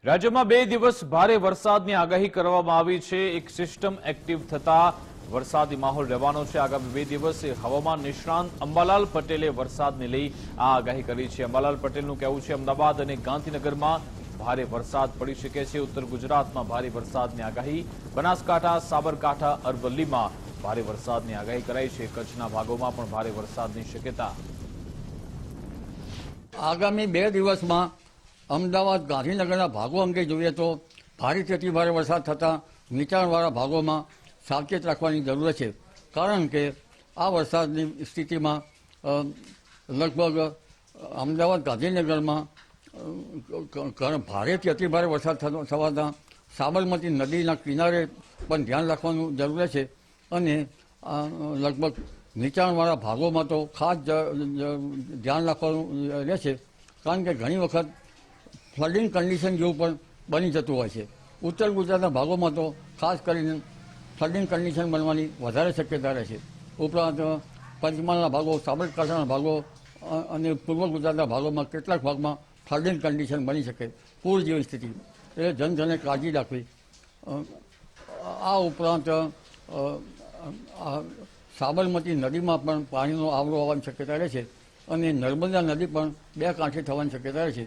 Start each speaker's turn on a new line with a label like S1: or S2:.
S1: રાજ્યમાં 2 દિવસ ભારે વરસાદની આગાહી કરવામાં આવી છે। એક સિસ્ટમ એક્ટિવ થતા વરસાદી માહોલ રહેવાનો છે। આગામી 2 દિવસ હવામાન નિષ્ણાંત અંબાલાલ પટેલે વરસાદને લઈ આ આગાહી કરી છે। અંબાલાલ પટેલનું કહેવું છે અમદાવાદ અને ગાંધીનગરમાં ભારે વરસાદ પડી શકે છે। ઉત્તર ગુજરાતમાં ભારે વરસાદની આગાહી, બનાસકાંઠા, સાબરકાંઠા, અરવલ્લીમાં ભારે વરસાદની આગાહી કરાઈ છે। કચ્છના ભાગોમાં પણ ભારે વરસાદની શક્યતા।
S2: આગામી 2 દિવસમાં અમદાવાદ ગાંધીનગરના ભાગો અંગે જોઈએ તો ભારેથી અતિ ભારે વરસાદ થતાં નીચાણવાળા ભાગોમાં સાવચેત રાખવાની જરૂર છે, કારણ કે આ વરસાદની સ્થિતિમાં લગભગ અમદાવાદ ગાંધીનગરમાં ભારેથી અતિ ભારે વરસાદ થવાના સાબરમતી નદીના કિનારે પણ ધ્યાન રાખવાનું જરૂર છે અને લગભગ નીચાણવાળા ભાગોમાં તો ખાસ ધ્યાન રાખવાનું રહેશે, કારણ કે ઘણી વખત ફ્લડિંગ કન્ડિશન જેવું પણ બની જતું હોય છે। ઉત્તર ગુજરાતના ભાગોમાં તો ખાસ કરીને ફ્લડિંગ કન્ડિશન બનવાની વધારે શક્યતા રહે છે। ઉપરાંત પંચમહાલના ભાગો, સાબરકાંઠાના ભાગો અને પૂર્વ ગુજરાતના ભાગોમાં કેટલાક ભાગમાં ફ્લડિંગ કન્ડિશન બની શકે, પૂર જેવી સ્થિતિ, એટલે જનજને કાળજી રાખવી। આ ઉપરાંત સાબરમતી નદીમાં પણ પાણીનો આવરો આવવાની શક્યતા રહે છે અને નર્મદા નદી પણ 2 કાંઠે થવાની શક્યતા રહે છે।